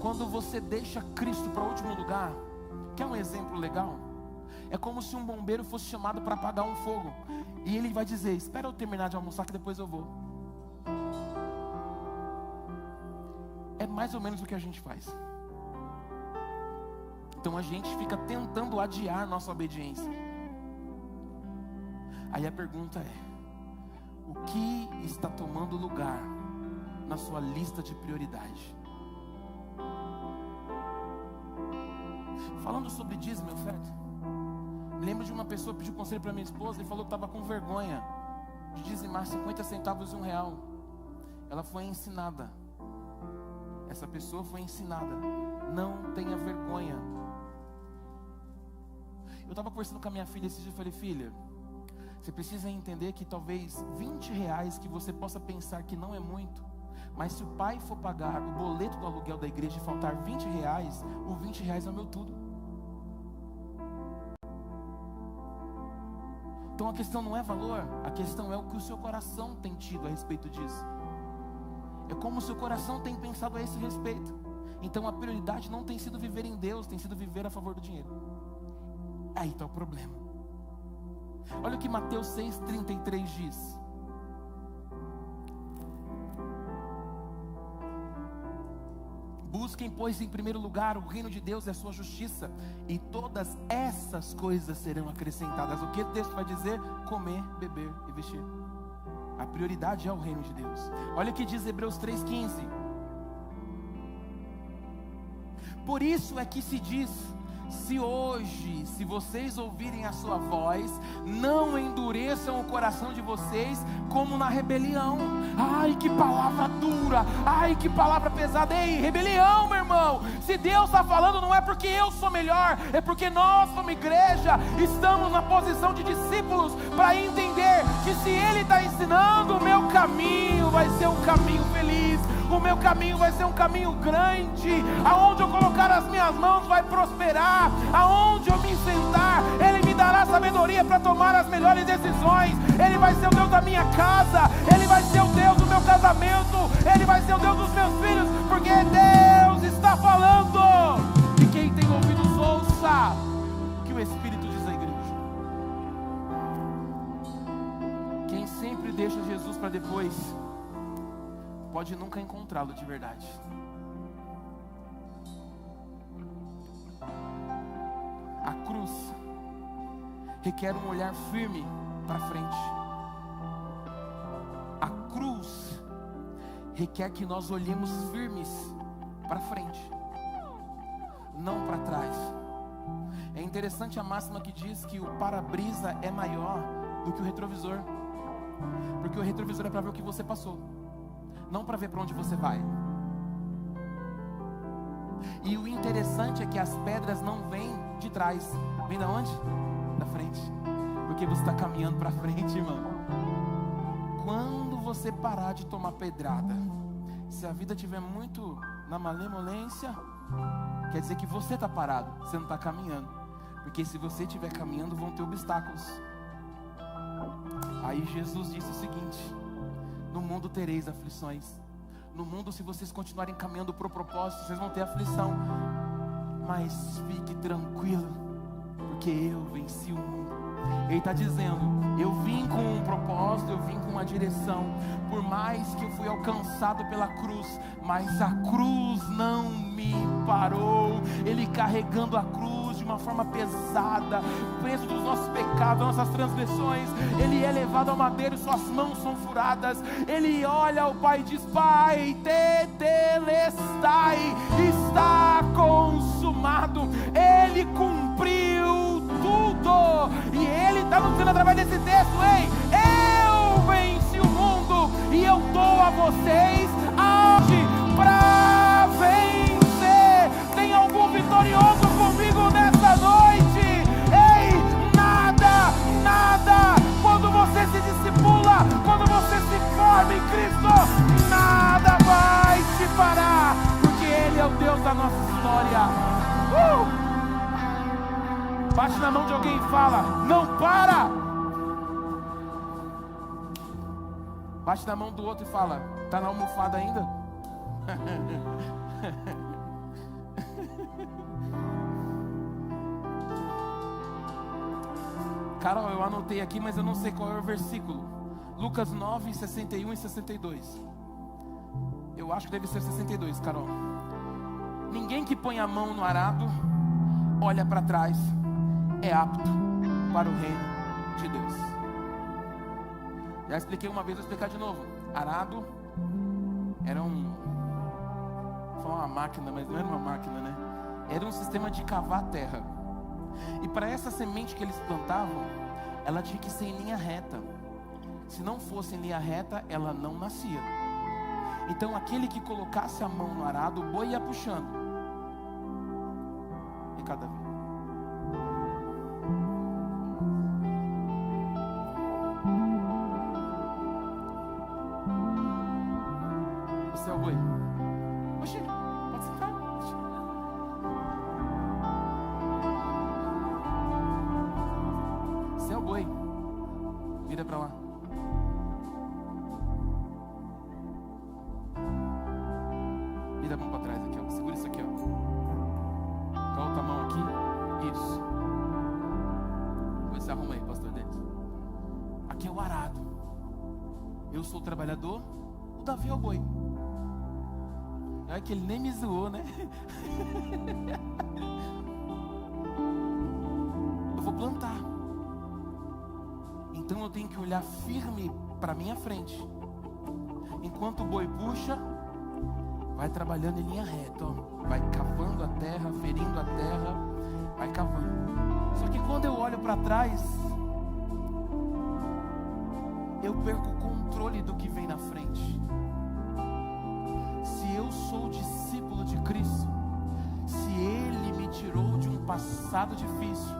Quando você deixa Cristo para o último lugar, quer um exemplo legal? É como se um bombeiro fosse chamado para apagar um fogo, e ele vai dizer: espera eu terminar de almoçar que depois eu vou. É mais ou menos o que a gente faz. Então a gente fica tentando adiar nossa obediência. Aí a pergunta é: o que está tomando lugar na sua lista de prioridade? Falando sobre dízimo e oferta, me lembro de uma pessoa que pediu conselho para minha esposa e falou que estava com vergonha de dizimar 50 centavos e R$1. Ela foi ensinada. Essa pessoa foi ensinada: não tenha vergonha. Eu estava conversando com a minha filha esses dias e falei: filha, você precisa entender que talvez R$20 que você possa pensar que não é muito, mas se o pai for pagar o boleto do aluguel da igreja e faltar R$20, o R$20 é o meu tudo. Então a questão não é valor, a questão é o que o seu coração tem tido a respeito disso. É como o seu coração tem pensado a esse respeito. Então a prioridade não tem sido viver em Deus, tem sido viver a favor do dinheiro. Aí está o problema. Olha o que Mateus 6,33 diz: busquem, pois, em primeiro lugar o reino de Deus e a sua justiça, e todas essas coisas serão acrescentadas. O que o texto vai dizer? Comer, beber e vestir. A prioridade é o reino de Deus. Olha o que diz Hebreus 3,15: por isso é que se diz: se hoje, se vocês ouvirem a sua voz, não endureçam o coração de vocês como na rebelião. Ai, que palavra dura, ai, que palavra pesada. Ei, rebelião, meu irmão. Se Deus está falando, não é porque eu sou melhor, é porque nós, como igreja, estamos na posição de discípulos para entender que se Ele está ensinando, o meu caminho vai ser um caminho feliz, o meu caminho vai ser um caminho grande. Aonde eu colocar as minhas mãos vai prosperar, aonde eu me sentar, Ele me dará sabedoria para tomar as melhores decisões. Ele vai ser o Deus da minha casa, Ele vai ser o Deus do meu casamento, Ele vai ser o Deus dos meus filhos, porque Deus está falando. E quem tem ouvidos ouça o que o Espírito diz à igreja. Quem sempre deixa Jesus para depois, pode nunca encontrá-lo de verdade. A cruz requer um olhar firme para frente. A cruz requer que nós olhemos firmes para frente, não para trás. É interessante a máxima que diz que o para-brisa é maior do que o retrovisor, porque o retrovisor é para ver o que você passou, não para ver para onde você vai. E o interessante é que as pedras não vêm de trás, vem da onde? Da frente, porque você está caminhando para frente, irmão. Quando você parar de tomar pedrada, se a vida estiver muito na malemolência, quer dizer que você está parado, você não está caminhando. Porque se você estiver caminhando, vão ter obstáculos. Aí Jesus disse o seguinte: no mundo tereis aflições. No mundo, se vocês continuarem caminhando para o propósito, vocês vão ter aflição. Mas fique tranquilo, porque eu venci o mundo. Ele está dizendo: eu vim com um propósito, eu vim com uma direção. Por mais que eu fui alcançado pela cruz, mas a cruz não me parou. Ele carregando a cruz de uma forma pesada, o peso dos nossos pecados, das nossas transgressões. Ele é levado ao madeiro, suas mãos são furadas. Ele olha ao Pai e diz: Pai, tetelestai, está consumado. Ele cumpriu tudo. E Ele está nos dizendo através desse texto: ei, eu venci o mundo e eu dou a vocês hoje para vencer. Tem algum vitorioso comigo nessa noite? Ei, nada, quando você se discipula, quando você se forma em Cristo, nada vai te parar, porque Ele é o Deus da nossa história. Bate na mão de alguém e fala: não para. Bate na mão do outro e fala: tá na almofada ainda? Carol, eu anotei aqui, mas eu não sei qual é o versículo. Lucas 9, 61 e 62. Eu acho que deve ser 62, Carol. Ninguém que põe a mão no arado, olha para trás, é apto para o reino de Deus. Já expliquei uma vez, vou explicar de novo. Arado era foi uma máquina, mas não era uma máquina, né? Era um sistema de cavar a terra. E para essa semente que eles plantavam, ela tinha que ser em linha reta. Se não fosse em linha reta, ela não nascia. Então aquele que colocasse a mão no arado, o boi ia puxando. E cada vez. Você é o boi. Oxi, pode sentar. Você é o boi. Vira pra lá. Vira a mão pra trás aqui, ó. Segura isso aqui, ó. Com a outra mão aqui. Isso. Você arruma aí, pastor Denis. Aqui é o arado. Eu sou o trabalhador. O Davi é o boi. É que ele nem me zoou, né? Eu vou plantar. Então eu tenho que olhar firme para minha frente. Enquanto o boi puxa, vai trabalhando em linha reta, ó. Vai cavando a terra, ferindo a terra, vai cavando. Só que quando eu olho para trás, eu perco o controle do que vem na frente. Se eu sou discípulo de Cristo, se Ele me tirou de um passado difícil,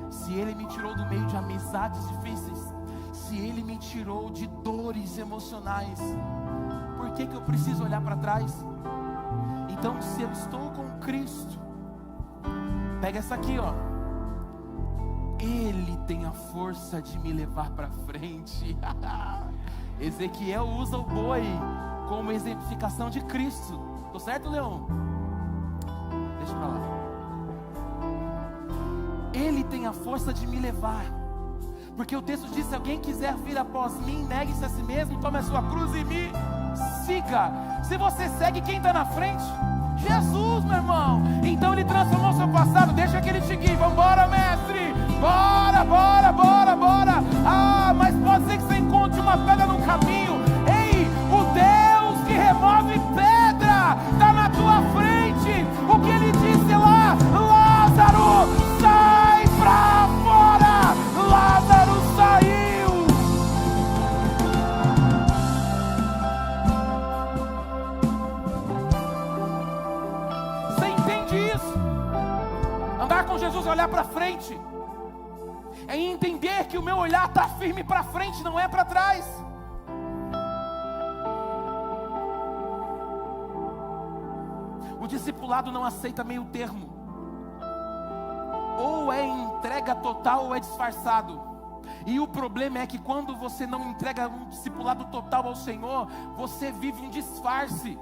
se Ele me tirou do meio de amizades difíceis, se Ele me tirou de dores emocionais, por que eu preciso olhar para trás? Então, se eu estou com Cristo, pega essa aqui, ó. Ele tem a força de me levar para frente. Ezequiel usa o boi como exemplificação de Cristo. Tô certo, Leão? Deixa pra lá. Ele tem a força de me levar. Porque o texto diz: se alguém quiser vir após mim, negue-se a si mesmo, tome a sua cruz e me siga. Se você segue, quem está na frente? Jesus, meu irmão. Então Ele transformou o seu passado. Deixa que Ele te guie. Vambora, mestre. Bora, bora, bora, bora. Ah, mas pode ser que você encontre uma pedra no caminho. Ei, o Deus que remove pedra está na tua frente. O que Ele disse lá: Lázaro, sai pra fora. Lázaro saiu. Você entende isso? Andar com Jesus é olhar para frente. É entender que o meu olhar está firme para frente, não é para trás. O discipulado não aceita meio termo. ou é entrega total ou é disfarçado. E o problema é que quando você não entrega um discipulado total ao Senhor, você vive um disfarce.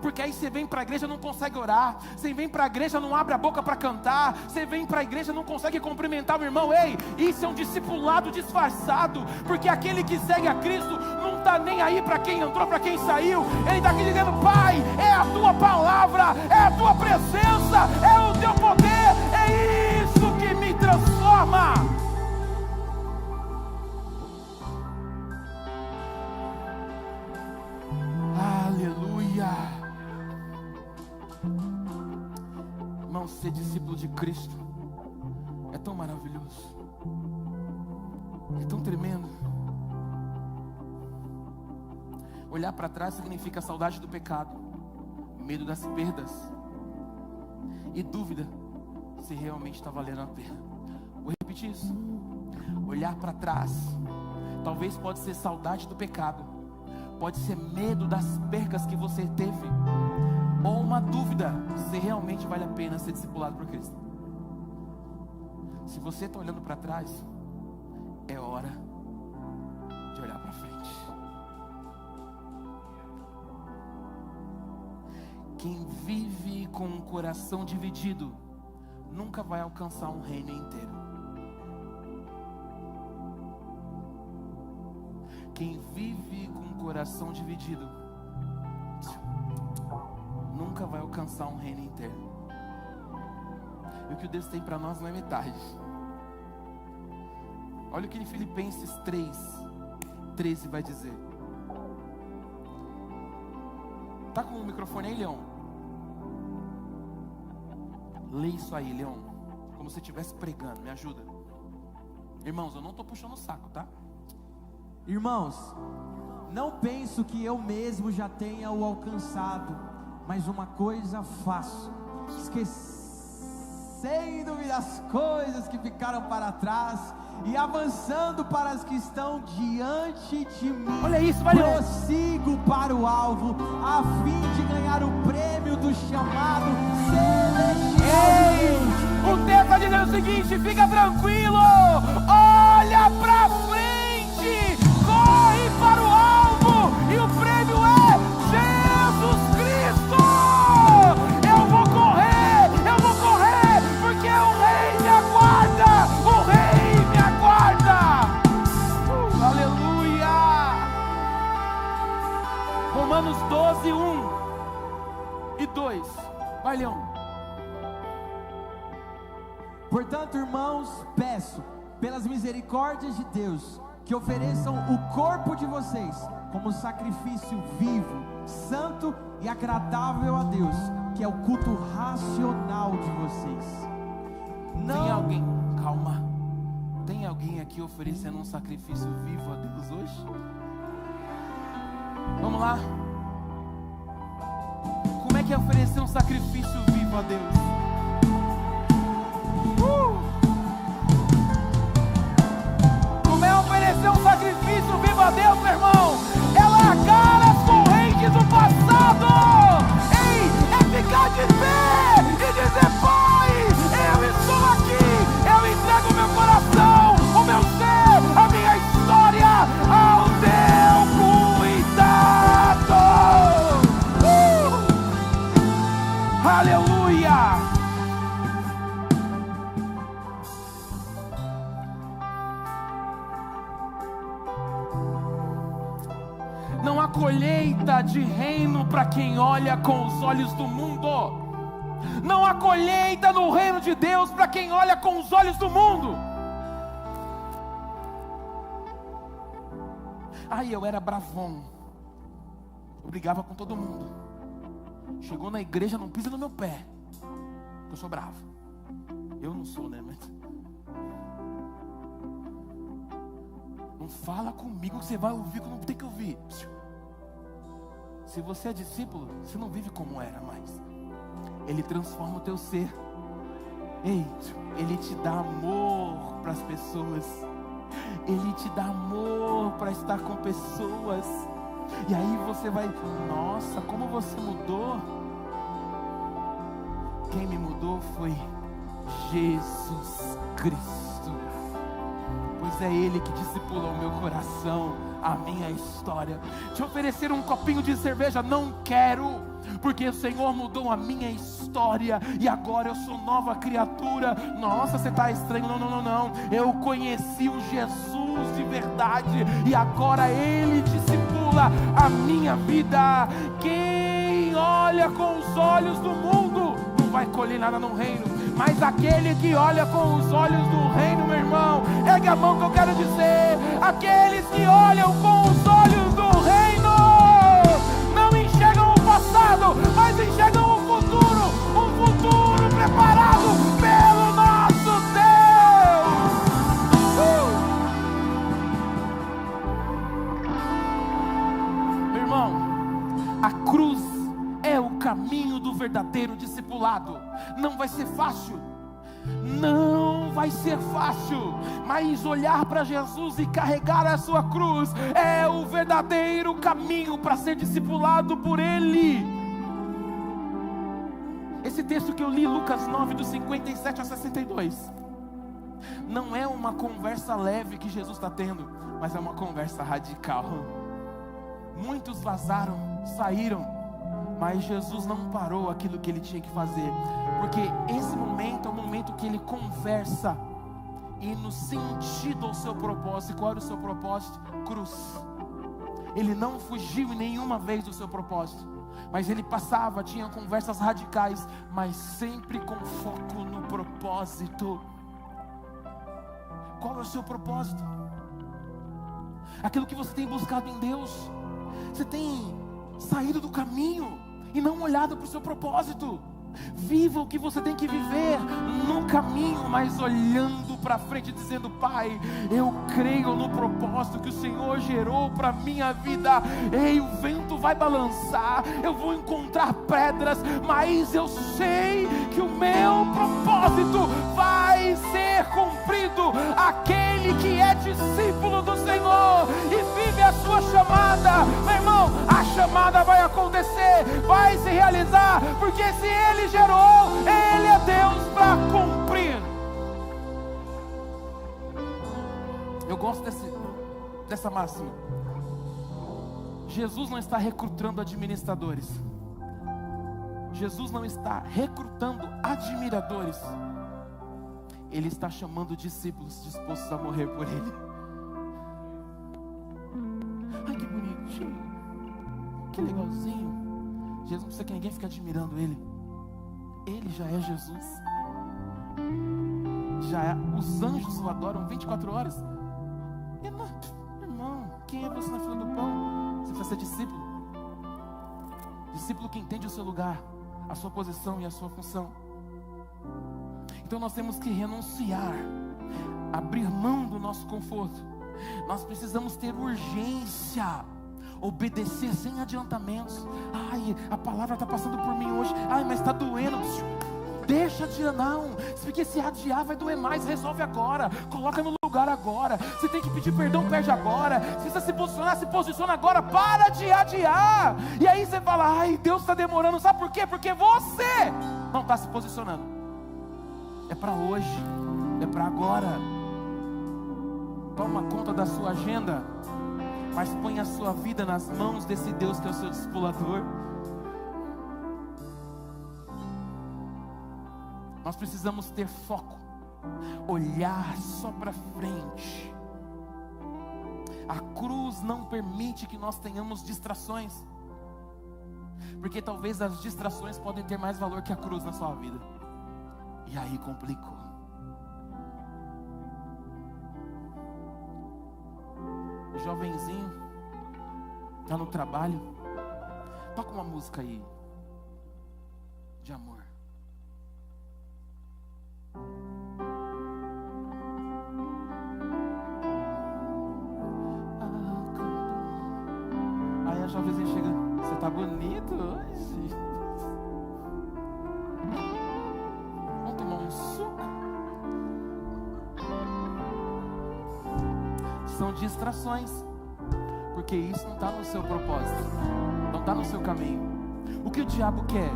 Porque aí você vem para a igreja e não consegue orar, você vem para a igreja e não abre a boca para cantar, você vem para a igreja e não consegue cumprimentar o irmão. Ei, isso é um discipulado disfarçado, porque aquele que segue a Cristo não está nem aí para quem entrou, para quem saiu. Ele está aqui dizendo: Pai, é a tua palavra, é a tua presença, é o teu poder, é isso que me transforma. Aleluia. Irmão, ser discípulo de Cristo é tão maravilhoso, é tão tremendo. Olhar para trás significa saudade do pecado, medo das perdas e dúvida se realmente está valendo a pena. Vou repetir isso. Olhar para trás talvez pode ser saudade do pecado, pode ser medo das percas que você teve, ou uma dúvida se realmente vale a pena ser discipulado por Cristo. Se você está olhando para trás, é hora de olhar para frente. Quem vive com um coração dividido nunca vai alcançar um reino inteiro. Quem vive com um coração dividido nunca vai alcançar um reino inteiro. E o que Deus tem para nós não é metade. Olha o que em Filipenses 3:13 vai dizer. Tá com o microfone aí, Leão? Lê isso aí, Leão, como se estivesse pregando. Me ajuda. Irmãos, eu não estou puxando o saco, tá? Irmãos, não penso que eu mesmo já tenha o alcançado, mas uma coisa faço, esquecendo-me das coisas que ficaram para trás e avançando para as que estão diante de mim. Olha isso, valeu. Prossigo para o alvo, a fim de ganhar o prêmio do chamado celestial. Ei, o texto está dizendo o seguinte: fica tranquilo, olha para frente, corre para o alvo, e o prêmio é Jesus Cristo. Eu vou correr, porque o Rei me aguarda, o Rei me aguarda. Aleluia. Romanos 12:1-2. Vai, Leão. Portanto, irmãos, peço, pelas misericórdias de Deus, que ofereçam o corpo de vocês como sacrifício vivo, santo e agradável a Deus, que é o culto racional de vocês. Tem alguém, calma, tem alguém aqui oferecendo um sacrifício vivo a Deus hoje? Vamos lá. Como é que é oferecer um sacrifício vivo a Deus? Como é oferecer um sacrifício vivo a Deus, meu irmão? É largar as correntes do passado. Ei, é ficar de pé e dizer: Pai, eu estou aqui, eu entrego o meu coração, o meu ser, a minha história ao teu cuidado. Aleluia. Não há colheita de reino para quem olha com os olhos do mundo. Não há colheita no reino de Deus para quem olha com os olhos do mundo. Ai, eu era bravão, eu brigava com todo mundo. Chegou na igreja, não pisa no meu pé, eu sou bravo. Eu não sou, né? Mas não fala comigo que você vai ouvir quando não tem que ouvir. Se você é discípulo, você não vive como era mais. Ele transforma o teu ser. Ei, Ele te dá amor para as pessoas. Ele te dá amor para estar com pessoas. E aí você vai: nossa, como você mudou. Quem me mudou foi Jesus Cristo, pois é Ele que discipula o meu coração, a minha história. Te oferecer um copinho de cerveja, não quero, porque o Senhor mudou a minha história, e agora eu sou nova criatura. Nossa, você está estranho, não, eu conheci o Jesus de verdade, e agora Ele discipula a minha vida. Quem olha com os olhos do mundo, não vai colher nada no reino, mas aquele que olha com os olhos do reino, meu irmão, ergue a mão que eu quero dizer, aqueles que olham com os olhos do reino, não enxergam o passado, mas enxergam o futuro, um futuro preparado pelo nosso Deus. Meu irmão, a cruz é o caminho do verdadeiro discipulado. Não vai ser fácil, não vai ser fácil, mas olhar para Jesus e carregar a sua cruz é o verdadeiro caminho para ser discipulado por Ele. Esse texto que eu li, Lucas 9, do 57 a 62, não é uma conversa leve que Jesus está tendo, mas é uma conversa radical. Muitos vazaram, saíram, mas Jesus não parou aquilo que Ele tinha que fazer, porque esse momento é o momento que Ele conversa e no sentido ao seu propósito. E qual era o seu propósito? Cruz. Ele não fugiu nenhuma vez do seu propósito, mas Ele passava, tinha conversas radicais, mas sempre com foco no propósito. Qual é o seu propósito? Aquilo que você tem buscado em Deus. Você tem saído do caminho e não olhado para o seu propósito. Viva o que você tem que viver no caminho, mas olhando para frente, dizendo: Pai, eu creio no propósito que o Senhor gerou para a minha vida. Ei, o vento vai balançar, eu vou encontrar pedras, mas eu sei que o meu propósito vai ser cumprido. Aquele que é discípulo do Senhor e vive a sua chamada, meu irmão, a chamada vai acontecer, vai se realizar, porque se Ele gerou, Ele é Deus para cumprir. Eu gosto dessa máxima. Jesus não está recrutando administradores, Jesus não está recrutando admiradores, Ele está chamando discípulos dispostos a morrer por Ele. Ai, que bonitinho, que legalzinho. Jesus não precisa que ninguém fique admirando Ele. Ele já é Jesus. Já é. Os anjos o adoram 24 horas. Irmão, quem é você na fila do pão? Você precisa ser discípulo. Discípulo que entende o seu lugar, a sua posição e a sua função. Então nós temos que renunciar, abrir mão do nosso conforto. Nós precisamos ter urgência, obedecer sem adiantamentos. Ai, a palavra está passando por mim hoje. Ai, mas está doendo. Deixa adiar, não, porque se adiar vai doer mais. Resolve agora, coloca no lugar agora. Se tem que pedir perdão, pede agora. Se precisa se posicionar, se posiciona agora. Para de adiar. E aí você fala: ai, Deus está demorando. Sabe por quê? Porque você não está se posicionando. É para hoje, é para agora. Toma conta da sua agenda, mas põe a sua vida nas mãos desse Deus que é o seu discipulador. Nós precisamos ter foco, olhar só para frente. A cruz não permite que nós tenhamos distrações, porque talvez as distrações podem ter mais valor que a cruz na sua vida. E aí complicou. O jovenzinho está no trabalho, toca uma música aí de amor. Aí a jovenzinha chega: você tá bonito hoje? Vamos tomar um suco? São distrações, porque isso não está no seu propósito, não está no seu caminho. O que o diabo quer?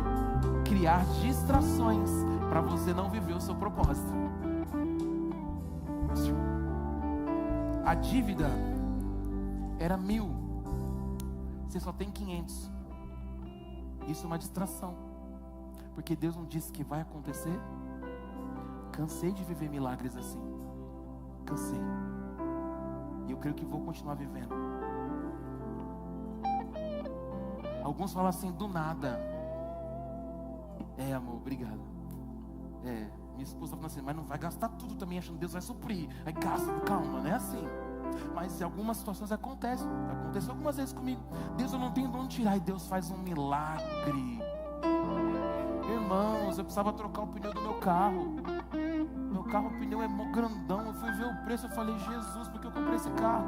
Criar distrações para para você não viver o seu propósito. A dívida era 1.000, você só tem 500. Isso é uma distração, porque Deus não disse que vai acontecer. Cansei de viver milagres assim, cansei, e eu creio que vou continuar vivendo. Alguns falam assim, do nada. Amor, obrigado. Minha esposa falando assim, mas não vai gastar tudo também achando que Deus vai suprir. Aí gasta, calma, não é assim. Mas em algumas situações aconteceu algumas vezes comigo. Deus, eu não tenho de onde tirar, e Deus faz um milagre. Irmãos, eu precisava trocar o pneu do meu carro. Meu carro, o pneu é mó grandão. Eu fui ver o preço, eu falei, Jesus, por que eu comprei esse carro?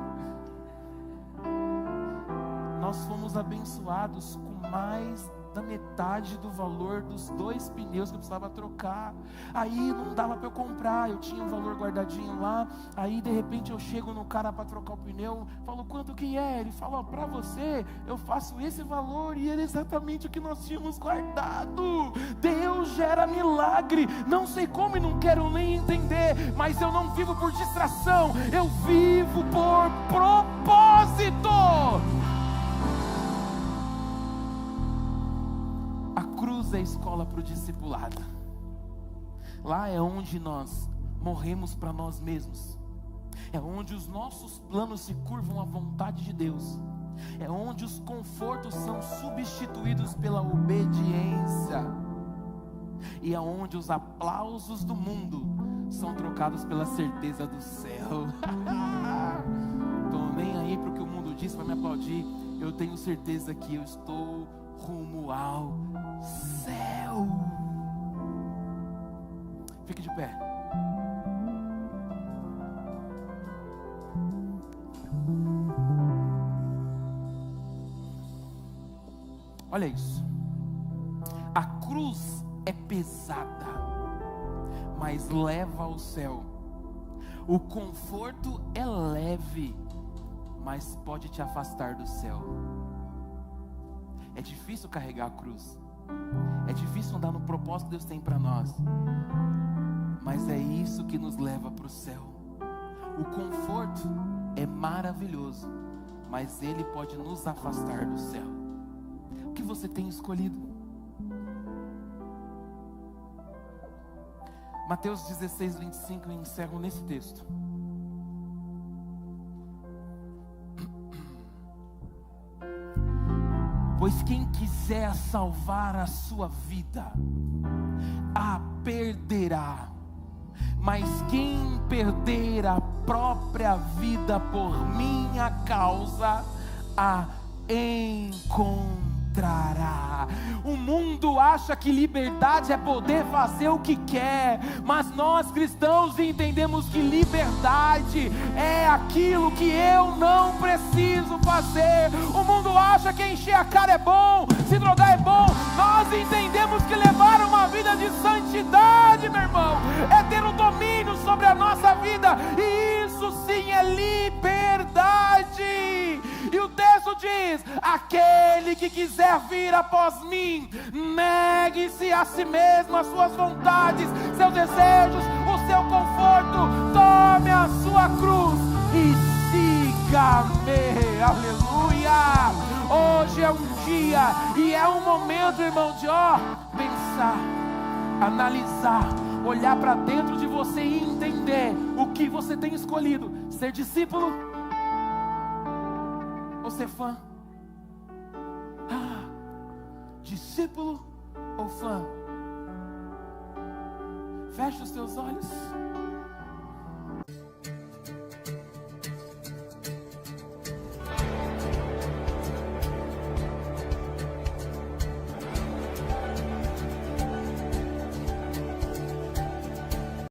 Nós fomos abençoados com mais da metade do valor dos 2 pneus que eu precisava trocar. Aí não dava para eu comprar, eu tinha um valor guardadinho lá. Aí de repente eu chego no cara para trocar o pneu, falo, quanto que é? Ele fala, para você eu faço esse valor, e era exatamente o que nós tínhamos guardado. Deus gera milagre, não sei como e não quero nem entender, mas eu não vivo por distração, eu vivo por propósito. É a escola para o discipulado. Lá é onde nós morremos para nós mesmos. É onde os nossos planos se curvam à vontade de Deus. É onde os confortos são substituídos pela obediência. E é onde os aplausos do mundo são trocados pela certeza do céu. Tô nem aí para o que o mundo diz para me aplaudir. Eu tenho certeza que eu estou rumo ao céu. Fique de pé. Olha isso. A cruz é pesada, mas leva ao céu. O conforto é leve, mas pode te afastar do céu. É difícil carregar a cruz. É difícil andar no propósito que Deus tem para nós. Mas é isso que nos leva para o céu. O conforto é maravilhoso, mas ele pode nos afastar do céu. O que você tem escolhido? Mateus 16, 25, eu encerro nesse texto. Pois quem quiser salvar a sua vida, a perderá. Mas quem perder a própria vida por minha causa, a encontrará. O mundo acha que liberdade é poder fazer o que quer, mas nós cristãos entendemos que liberdade é aquilo que eu não preciso fazer. O mundo acha que encher a cara é bom, se drogar é bom. Nós entendemos que levar uma vida de santidade, meu irmão, é ter um domínio sobre a nossa vida, e isso sim é liberdade. E o texto diz: aquele que quiser vir após mim, negue-se a si mesmo, as suas vontades, seus desejos, o seu conforto, tome a sua cruz e siga-me. Aleluia! Hoje é um dia e é um momento, irmão, de pensar, analisar, olhar para dentro de você e entender o que você tem escolhido: ser discípulo ou ser fã? Discípulo ou fã? Feche os teus olhos.